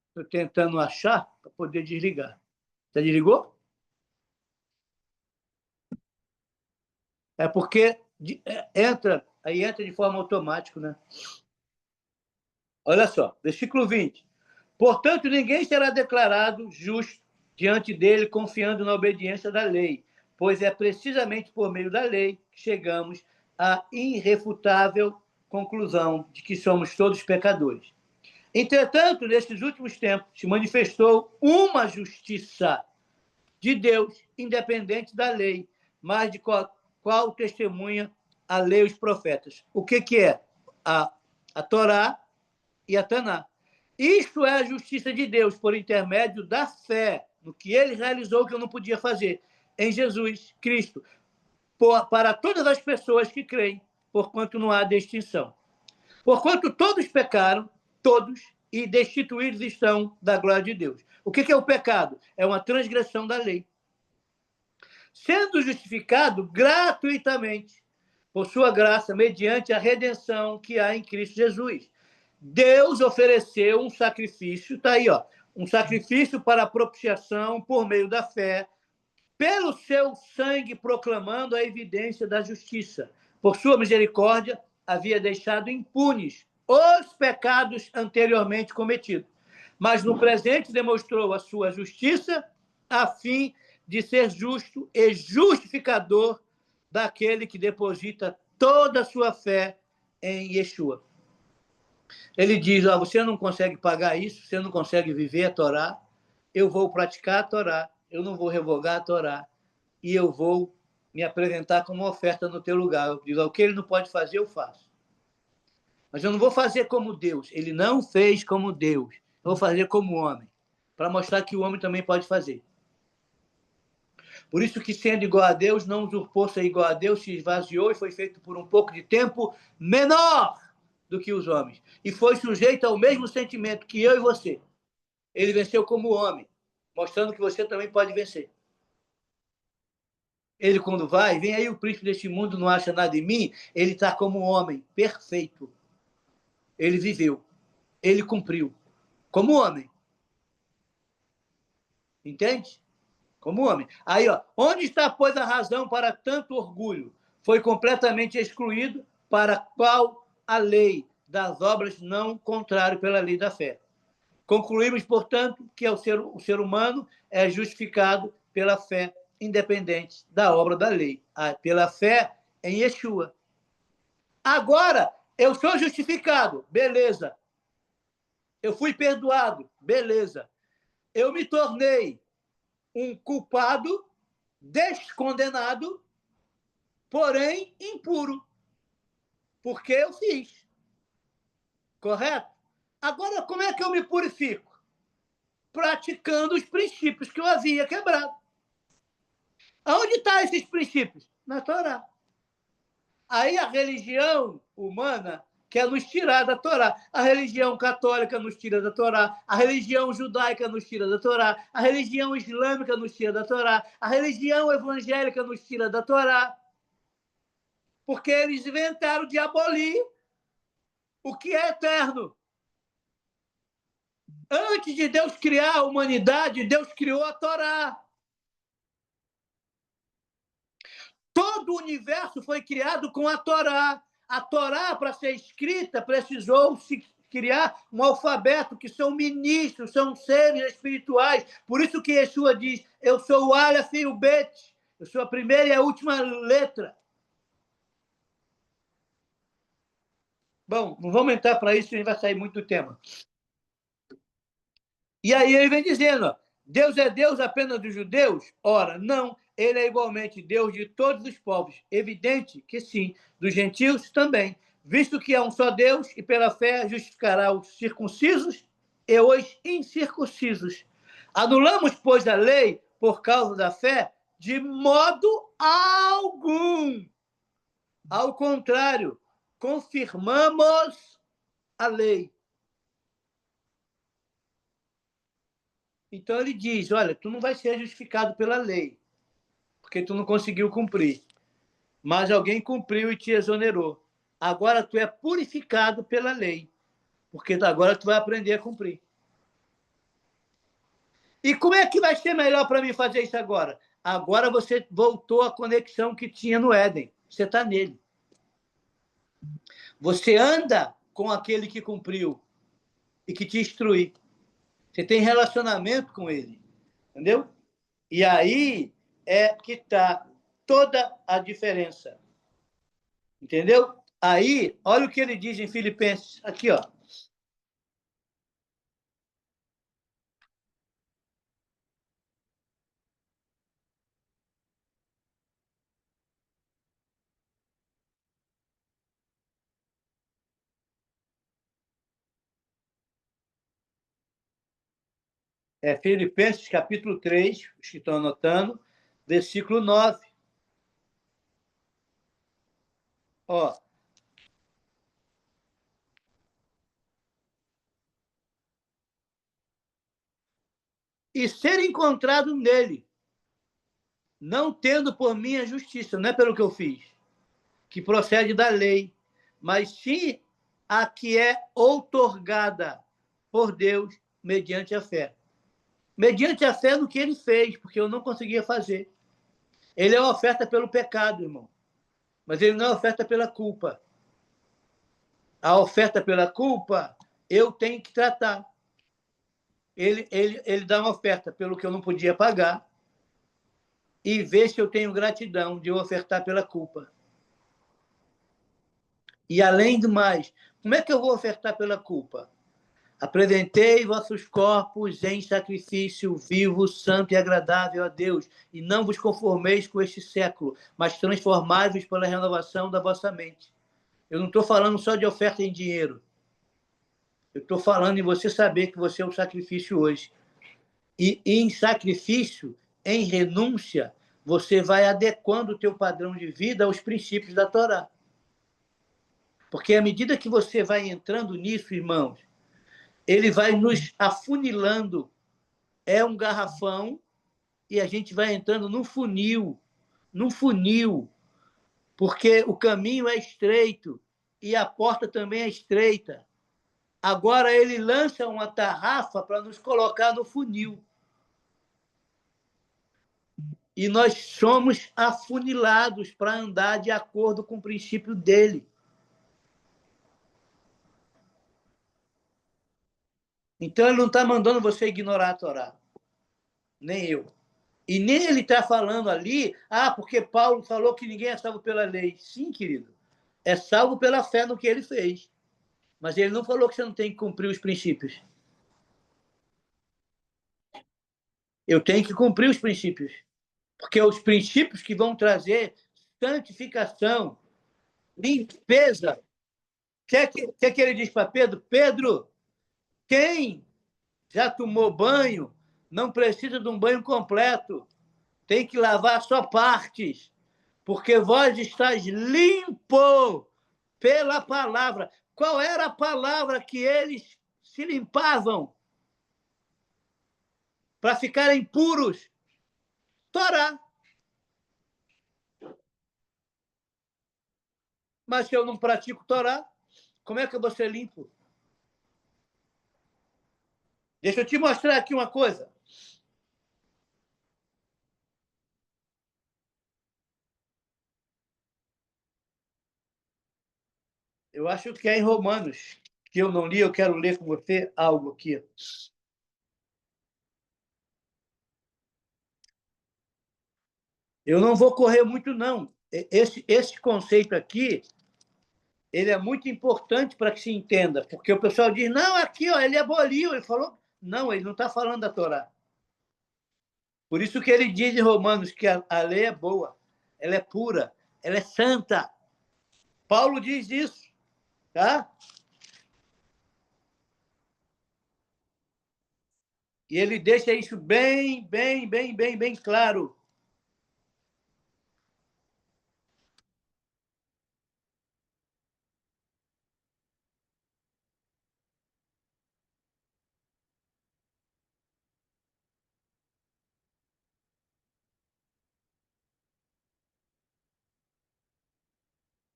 Estou tentando achar para poder desligar. Já desligou? É porque entra de forma automática, né? Olha só, versículo 20. Portanto, ninguém será declarado justo diante dele confiando na obediência da lei, pois é precisamente por meio da lei que chegamos à irrefutável conclusão de que somos todos pecadores. Entretanto, nesses últimos tempos, se manifestou uma justiça de Deus, independente da lei, mas de qual testemunha a lei e os profetas. O que é? A Torá e a Taná. Isto é a justiça de Deus por intermédio da fé no que ele realizou que eu não podia fazer, em Jesus Cristo, para todas as pessoas que creem, porquanto não há distinção. Porquanto todos pecaram, todos, e destituídos estão da glória de Deus. O que é o pecado? É uma transgressão da lei. Sendo justificado gratuitamente, por sua graça, mediante a redenção que há em Cristo Jesus. Deus ofereceu um sacrifício, está aí, ó, um sacrifício para a propiciação por meio da fé, pelo seu sangue proclamando a evidência da justiça. Por sua misericórdia, havia deixado impunes os pecados anteriormente cometidos. Mas no presente demonstrou a sua justiça, a fim de ser justo e justificador daquele que deposita toda a sua fé em Yeshua. Ele diz, você não consegue pagar isso, você não consegue viver a Torá, eu vou praticar a Torá, eu não vou revogar a Torá, e eu vou me apresentar como oferta no teu lugar. Eu digo, o que ele não pode fazer, eu faço. Mas eu não vou fazer como Deus. Ele não fez como Deus. Eu vou fazer como homem, para mostrar que o homem também pode fazer. Por isso que, sendo igual a Deus, não usurpou ser igual a Deus, se esvaziou e foi feito por um pouco de tempo menor do que os homens. E foi sujeito ao mesmo sentimento que eu e você. Ele venceu como homem, mostrando que você também pode vencer. Ele, quando vai, vem aí o príncipe deste mundo, não acha nada em mim, ele está como homem, perfeito. Ele viveu, ele cumpriu, como homem. Entende? Como homem. Aí, ó, onde está, pois, a razão para tanto orgulho? Foi completamente excluído, para qual a lei das obras não contrário pela lei da fé. Concluímos, portanto, que o ser humano é justificado pela fé, independente da obra da lei, pela fé em Yeshua. Agora, eu sou justificado, beleza. Eu fui perdoado, beleza. Eu me tornei um culpado, descondenado, porém impuro, porque eu fiz. Correto? Agora, como é que eu me purifico? Praticando os princípios que eu havia quebrado. Aonde estão esses princípios? Na Torá. Aí a religião humana quer nos tirar da Torá. A religião católica nos tira da Torá. A religião judaica nos tira da Torá. A religião islâmica nos tira da Torá. A religião evangélica nos tira da Torá. Porque eles inventaram de abolir o que é eterno. Antes de Deus criar a humanidade, Deus criou a Torá. Todo o universo foi criado com a Torá. A Torá, para ser escrita, precisou se criar um alfabeto, que são ministros, são seres espirituais. Por isso que Yeshua diz, eu sou o Aleph e o Bet. Eu sou a primeira e a última letra. Bom, não vamos entrar para isso, a gente vai sair muito do tema. E aí ele vem dizendo, ó, Deus é Deus apenas dos judeus? Ora, não, ele é igualmente Deus de todos os povos. Evidente que sim, dos gentios também, visto que há um só Deus e pela fé justificará os circuncisos e os incircuncisos. Anulamos, pois, a lei por causa da fé? De modo algum. Ao contrário, confirmamos a lei. Então ele diz, olha, tu não vai ser justificado pela lei, porque tu não conseguiu cumprir. Mas alguém cumpriu e te exonerou. Agora tu é purificado pela lei, porque agora tu vai aprender a cumprir. E como é que vai ser melhor para mim fazer isso agora? Agora você voltou à conexão que tinha no Éden. Você está nele. Você anda com aquele que cumpriu e que te instrui. Você tem relacionamento com ele. Entendeu? E aí é que está toda a diferença. Entendeu? Aí, olha o que ele diz em Filipenses. Aqui, ó. É Filipenses, capítulo 3, os que estão anotando, versículo 9. Ó. E ser encontrado nele, não tendo por mim a justiça, não é pelo que eu fiz, que procede da lei, mas sim a que é outorgada por Deus mediante a fé. Mediante a fé no que ele fez, porque eu não conseguia fazer. Ele é uma oferta pelo pecado, irmão, mas ele não é oferta pela culpa. A oferta pela culpa, eu tenho que tratar. Ele dá uma oferta pelo que eu não podia pagar e vê se eu tenho gratidão de eu ofertar pela culpa. E, além do mais, como é que eu vou ofertar pela culpa? Apresentei vossos corpos em sacrifício vivo, santo e agradável a Deus, e não vos conformeis com este século, mas transformai-vos pela renovação da vossa mente. Eu não estou falando só de oferta em dinheiro. Eu estou falando em você saber que você é um sacrifício hoje. E em sacrifício, em renúncia, você vai adequando o teu padrão de vida aos princípios da Torá. Porque à medida que você vai entrando nisso, irmãos, ele vai nos afunilando. É um garrafão e a gente vai entrando num funil, porque o caminho é estreito e a porta também é estreita. Agora ele lança uma tarrafa para nos colocar no funil. E nós somos afunilados para andar de acordo com o princípio dele. Então, ele não está mandando você ignorar a Torá. Nem eu. E nem ele está falando ali, porque Paulo falou que ninguém é salvo pela lei. Sim, querido. É salvo pela fé no que ele fez. Mas ele não falou que você não tem que cumprir os princípios. Eu tenho que cumprir os princípios. Porque é os princípios que vão trazer santificação, limpeza. Quer que ele diz para Pedro? Pedro, quem já tomou banho não precisa de um banho completo. Tem que lavar só partes. Porque vós estáis limpo pela palavra. Qual era a palavra que eles se limpavam para ficarem puros? Torá. Mas se eu não pratico Torá, como é que eu vou ser limpo? Deixa eu te mostrar aqui uma coisa. Eu acho que é em Romanos, que eu não li, eu quero ler com você algo aqui. Eu não vou correr muito, não. Esse conceito aqui, ele é muito importante para que se entenda, porque o pessoal diz, não, aqui, ó, ele aboliu, ele falou... Não, ele não está falando da Torá. Por isso que ele diz em Romanos que a lei é boa, ela é pura, ela é santa. Paulo diz isso, tá? E ele deixa isso bem, bem, bem, bem, bem claro.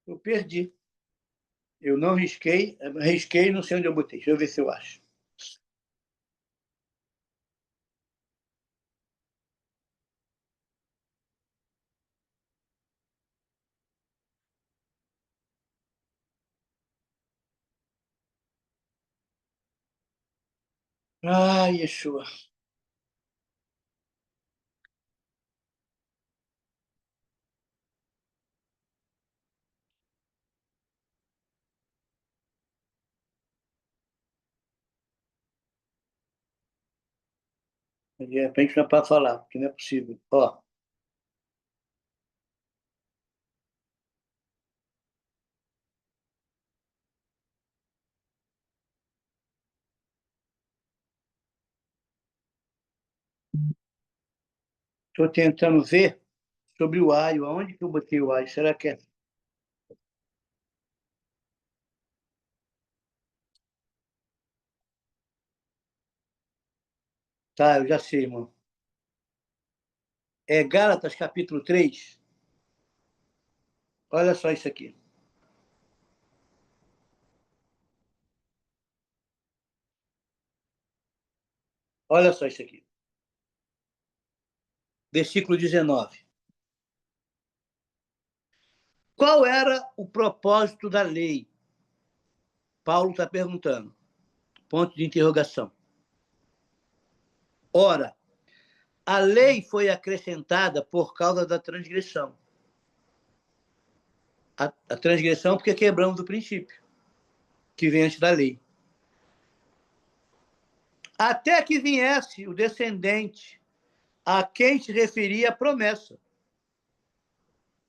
Eu perdi. Eu não risquei, risquei, não sei onde eu botei. Deixa eu ver se eu acho. Ai, Yeshua. De repente não é para falar, porque não é possível. Ó, estou tentando ver sobre o alho. Aonde que eu botei o alho? Será que é? Tá, eu já sei, irmão. É Gálatas, capítulo 3. Olha só isso aqui. Olha só isso aqui. Versículo 19. Qual era o propósito da lei? Paulo está perguntando. Ponto de interrogação. Ora, a lei foi acrescentada por causa da transgressão. A transgressão porque quebramos o princípio que vem antes da lei. Até que viesse o descendente a quem se referia a promessa.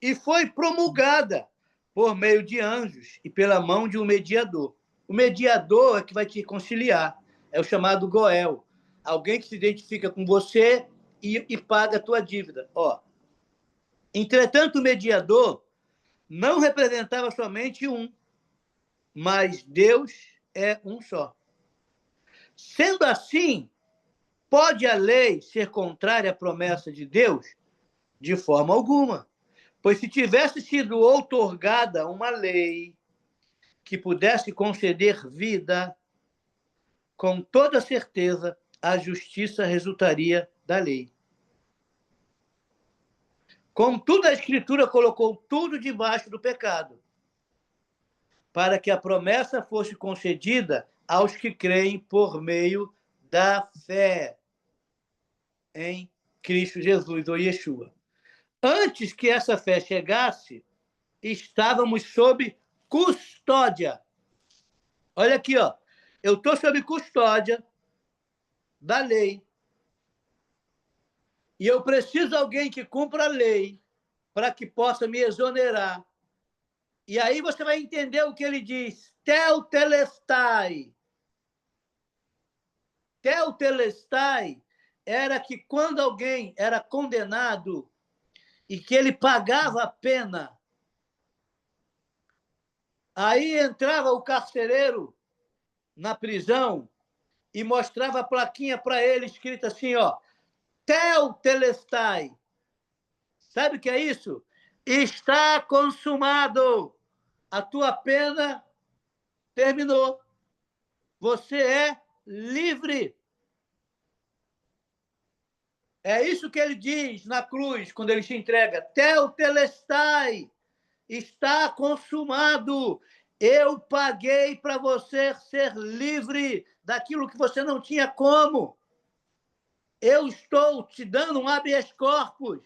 E foi promulgada por meio de anjos e pela mão de um mediador. O mediador é que vai te conciliar. É o chamado Goel. Alguém que se identifica com você e paga a tua dívida. Ó. Entretanto, o mediador não representava somente um, mas Deus é um só. Sendo assim, pode a lei ser contrária à promessa de Deus? De forma alguma. Pois se tivesse sido outorgada uma lei que pudesse conceder vida, com toda certeza a justiça resultaria da lei. Contudo, a Escritura colocou tudo debaixo do pecado, para que a promessa fosse concedida aos que creem por meio da fé em Cristo Jesus, ou Yeshua. Antes que essa fé chegasse, estávamos sob custódia. Olha aqui, ó. Eu estou sob custódia da lei. E eu preciso de alguém que cumpra a lei para que possa me exonerar. E aí você vai entender o que ele diz. Teotelestai. Teotelestai era que quando alguém era condenado e que ele pagava a pena, aí entrava o carcereiro na prisão e mostrava a plaquinha para ele escrita assim, ó, Teotelestai. Sabe o que é isso? Está consumado. A tua pena terminou. Você é livre. É isso que ele diz na cruz, quando ele te entrega. Tetelestai, está consumado. Eu paguei para você ser livre daquilo que você não tinha como. Eu estou te dando um habeas corpus.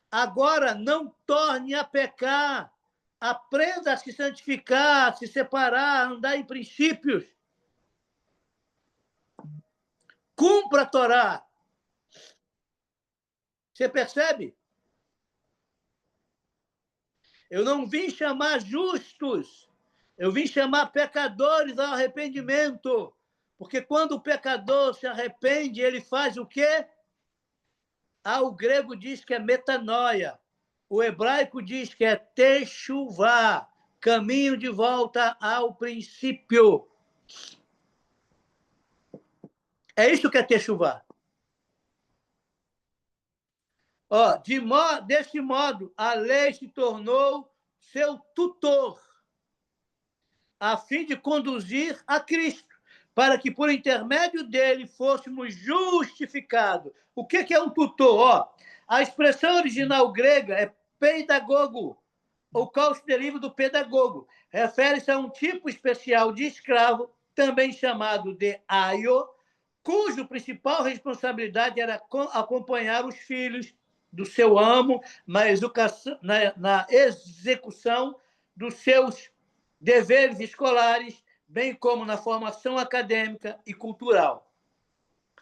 Agora, não torne a pecar. Aprenda a se santificar, a se separar, a andar em princípios. Cumpra a Torá. Você percebe? Eu não vim chamar justos, eu vim chamar pecadores ao arrependimento. Porque quando o pecador se arrepende, ele faz o quê? O grego diz que é metanoia. O hebraico diz que é techuvá, caminho de volta ao princípio. É isso que é techuvá. Desse modo, a lei se tornou seu tutor, a fim de conduzir a Cristo, para que, por intermédio dele, fôssemos justificados. O que é um tutor? A expressão original grega é pedagogo, ou qual se deriva do pedagogo. Refere-se a um tipo especial de escravo, também chamado de aio, cuja principal responsabilidade era acompanhar os filhos do seu amo na execução dos seus deveres escolares, bem como na formação acadêmica e cultural.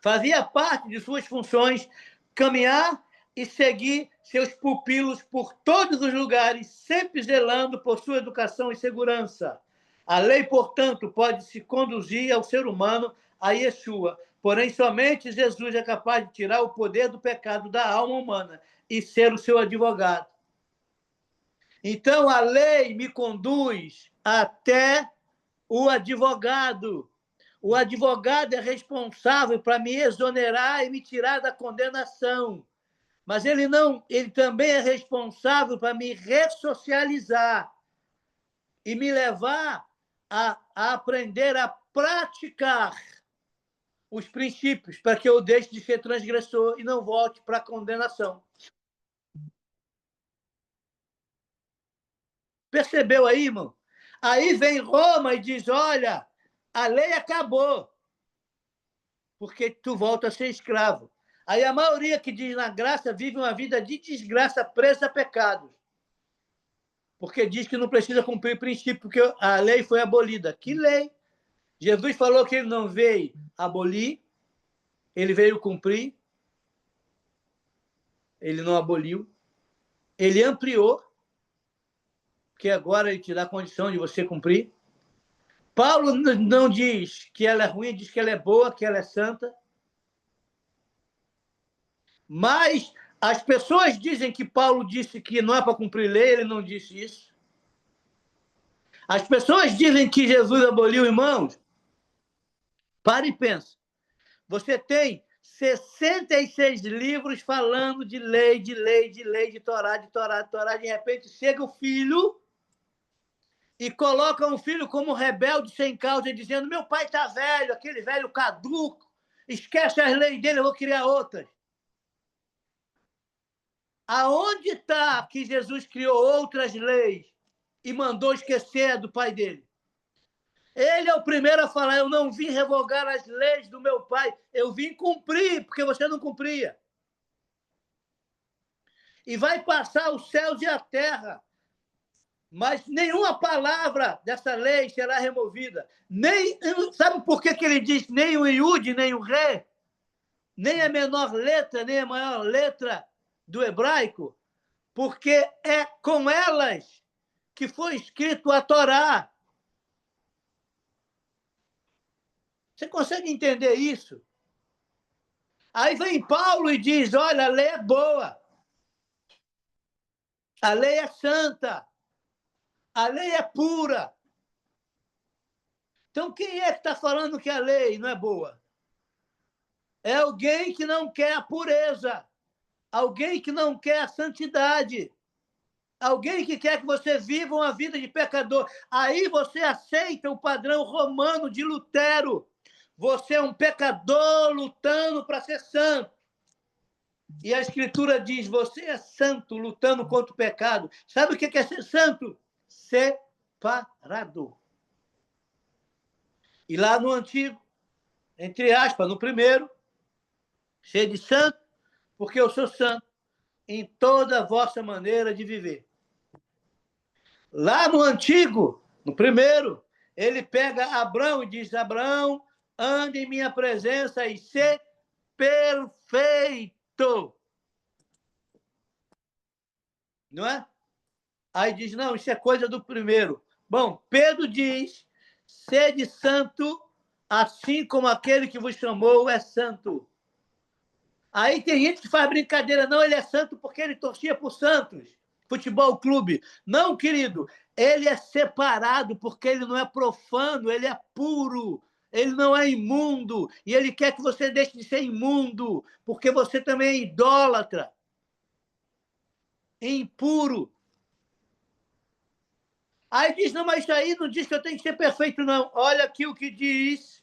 Fazia parte de suas funções caminhar e seguir seus pupilos por todos os lugares, sempre zelando por sua educação e segurança. A lei, portanto, pode se conduzir ao ser humano, a Yeshua. Porém, somente Jesus é capaz de tirar o poder do pecado da alma humana e ser o seu advogado. Então, a lei me conduz até o advogado. O advogado é responsável para me exonerar e me tirar da condenação. Mas ele também é responsável para me ressocializar e me levar a aprender a praticar os princípios, para que eu deixe de ser transgressor e não volte para a condenação. Percebeu aí, irmão? Aí vem Roma e diz, olha, a lei acabou, porque tu volta a ser escravo. Aí a maioria que diz na graça vive uma vida de desgraça presa a pecados, porque diz que não precisa cumprir princípio, porque a lei foi abolida. Que lei? Jesus falou que ele não veio abolir, ele veio cumprir, ele não aboliu, ele ampliou, porque agora ele te dá a condição de você cumprir. Paulo não diz que ela é ruim, diz que ela é boa, que ela é santa. Mas as pessoas dizem que Paulo disse que não é para cumprir lei, ele não disse isso. As pessoas dizem que Jesus aboliu, irmãos. Para e pensa. Você tem 66 livros falando de lei, de Torá, de Torá, de Torá. De repente chega o filho e coloca um filho como rebelde sem causa, dizendo, meu pai está velho, aquele velho caduco, esquece as leis dele, eu vou criar outras. Aonde está que Jesus criou outras leis e mandou esquecer do pai dele? Ele é o primeiro a falar, eu não vim revogar as leis do meu pai, eu vim cumprir, porque você não cumpria. E vai passar os céus e a terra, mas nenhuma palavra dessa lei será removida. Sabe por que ele diz nem o iude, nem o ré? Nem a menor letra, nem a maior letra do hebraico? Porque é com elas que foi escrito a Torá. Você consegue entender isso? Aí vem Paulo e diz, olha, a lei é boa. A lei é santa. A lei é pura. Então, quem é que está falando que a lei não é boa? É alguém que não quer a pureza. Alguém que não quer a santidade. Alguém que quer que você viva uma vida de pecador. Aí você aceita o padrão romano de Lutero. Você é um pecador lutando para ser santo. E a Escritura diz, você é santo, lutando contra o pecado. Sabe o que é ser santo? Separado. E lá no Antigo, entre aspas, no primeiro, cheio de santo, porque eu sou santo em toda a vossa maneira de viver. Lá no Antigo, no primeiro, ele pega Abraão e diz, Abraão, ande em minha presença e ser perfeito. Não é? Aí diz, não, isso é coisa do primeiro. Bom, Pedro diz, sede santo, assim como aquele que vos chamou é santo. Aí tem gente que faz brincadeira, não, ele é santo porque ele torcia por Santos, futebol clube. Não, querido, ele é separado porque ele não é profano, ele é puro, ele não é imundo, e ele quer que você deixe de ser imundo, porque você também é idólatra, impuro. Aí diz, não, mas isso aí não diz que eu tenho que ser perfeito, não. Olha aqui o que diz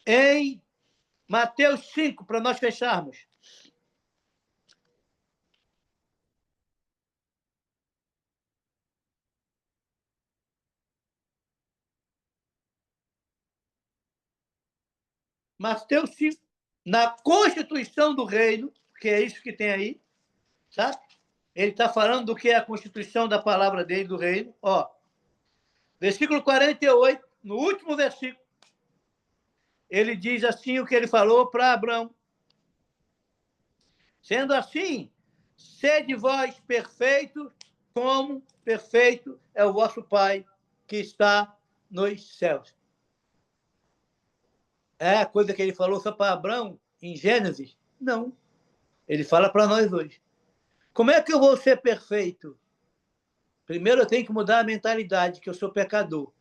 em Mateus 5, para nós fecharmos. Mateus 5, na Constituição do Reino, que é isso que tem aí, sabe? Ele está falando do que é a Constituição da palavra dele, do Reino. Ó, versículo 48, no último versículo, ele diz assim o que ele falou para Abraão. Sendo assim, sede vós perfeitos, como perfeito é o vosso Pai que está nos céus. É a coisa que ele falou só para Abraão em Gênesis? Não. Ele fala para nós hoje. Como é que eu vou ser perfeito? Primeiro eu tenho que mudar a mentalidade, que eu sou pecador.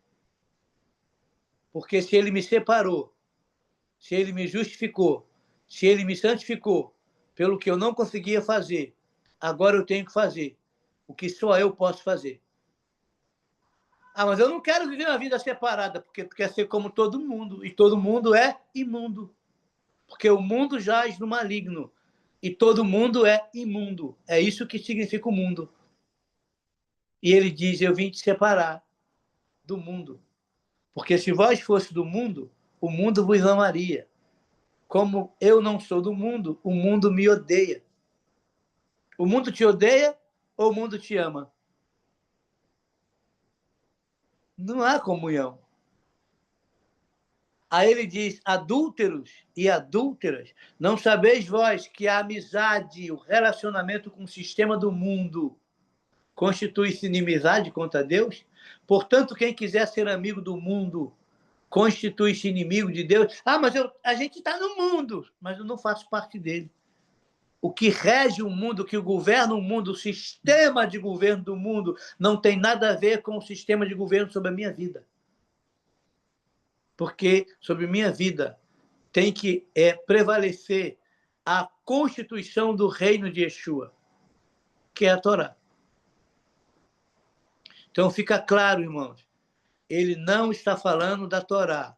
Porque se ele me separou, se ele me justificou, se ele me santificou pelo que eu não conseguia fazer, agora eu tenho que fazer o que só eu posso fazer. Ah, mas eu não quero viver uma vida separada, porque tu quer ser como todo mundo, e todo mundo é imundo. Porque o mundo jaz no maligno, e todo mundo é imundo. É isso que significa o mundo. E ele diz, eu vim te separar do mundo. Porque se vós fosse do mundo, o mundo vos amaria. Como eu não sou do mundo, o mundo me odeia. O mundo te odeia ou o mundo te ama? Não há comunhão. Aí ele diz, adúlteros e adúlteras, não sabeis vós que a amizade, o relacionamento com o sistema do mundo constitui-se inimizade contra Deus? Portanto, quem quiser ser amigo do mundo constitui-se inimigo de Deus. Ah, mas a gente está no mundo, mas eu não faço parte dele. O que rege o mundo, o que governa o mundo, o sistema de governo do mundo, não tem nada a ver com o sistema de governo sobre a minha vida. Porque sobre minha vida tem que prevalecer a constituição do reino de Yeshua, que é a Torá. Então fica claro, irmãos, ele não está falando da Torá.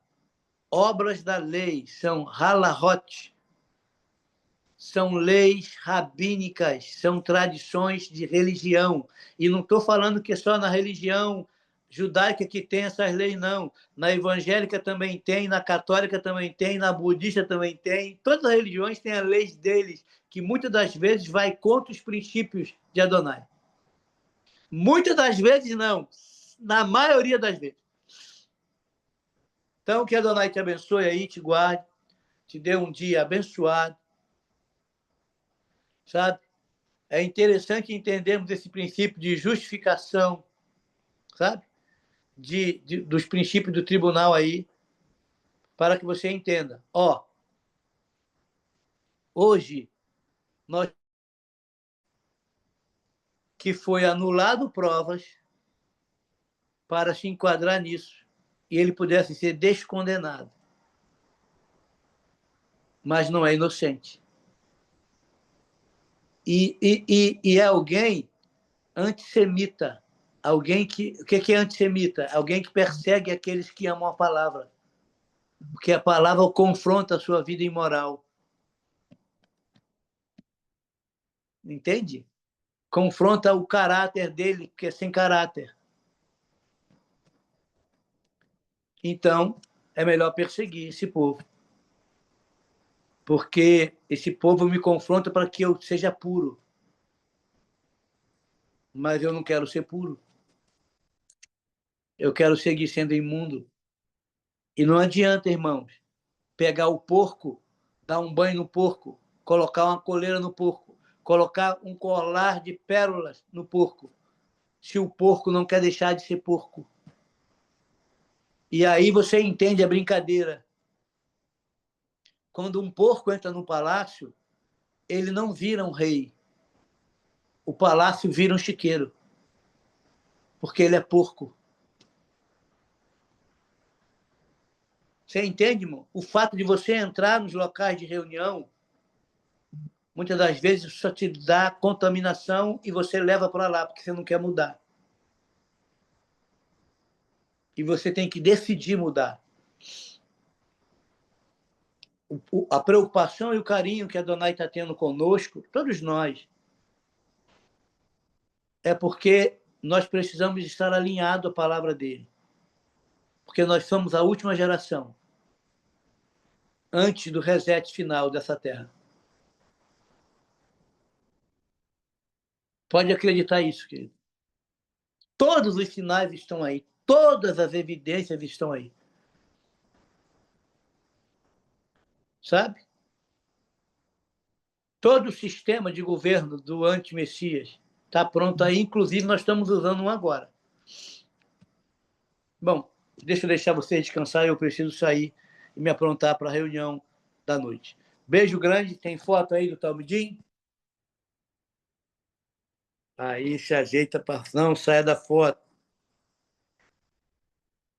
Obras da lei são halahot, são leis rabínicas, são tradições de religião. E não estou falando que é só na religião judaica que tem essas leis, não. Na evangélica também tem, na católica também tem, na budista também tem. Todas as religiões têm as leis deles, que muitas das vezes vai contra os princípios de Adonai. Muitas das vezes não, na maioria das vezes. Então, que Adonai te abençoe aí, te guarde, te dê um dia abençoado, sabe? É interessante entendermos esse princípio de justificação, sabe? Dos princípios do tribunal aí, para que você entenda. Ó, hoje, nós que foi anulado provas para se enquadrar nisso, e ele pudesse ser descondenado. Mas não é inocente. E é alguém antissemita. Alguém que... O que é antissemita? Alguém que persegue aqueles que amam a palavra. Porque a palavra confronta a sua vida imoral. Entende? Confronta o caráter dele, que é sem caráter. Então, é melhor perseguir esse povo. Porque esse povo me confronta para que eu seja puro. Mas eu não quero ser puro. Eu quero seguir sendo imundo. E não adianta, irmãos, pegar o porco, dar um banho no porco, colocar uma coleira no porco, colocar um colar de pérolas no porco, se o porco não quer deixar de ser porco. E aí você entende a brincadeira. Quando um porco entra no palácio, ele não vira um rei. O palácio vira um chiqueiro, porque ele é porco. Você entende, irmão? O fato de você entrar nos locais de reunião, muitas das vezes só te dá contaminação e você leva para lá, porque você não quer mudar. E você tem que decidir mudar. A preocupação e o carinho que a Donai está tendo conosco, todos nós, é porque nós precisamos estar alinhados à palavra dele. Porque nós somos a última geração, antes do reset final dessa terra. Pode acreditar isso, querido. Todos os sinais estão aí, todas as evidências estão aí. Sabe? Todo o sistema de governo do anti-Messias está pronto aí, inclusive nós estamos usando um agora. Bom, deixa eu deixar você descansar, eu preciso sair e me aprontar para a reunião da noite. Beijo grande, tem foto aí do Talmudim? Aí se ajeita para não saia da foto.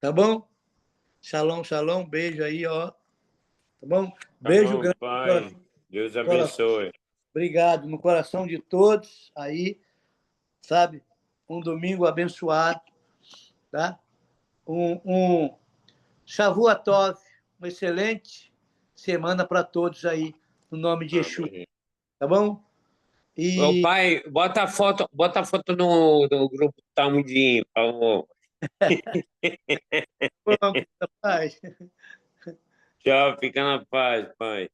Tá bom? Shalom, shalom, beijo aí, ó. Tá bom? Beijo grande. Pai. Deus abençoe. Obrigado, no coração de todos aí, sabe? Um domingo abençoado, tá? Um Shavua Tov, uma excelente semana para todos aí, no nome de Yeshua, tá bom? Ô, pai, bota a foto no grupo Talmudim, por favor. Pronto, rapaz. Tchau, fica na paz, pai.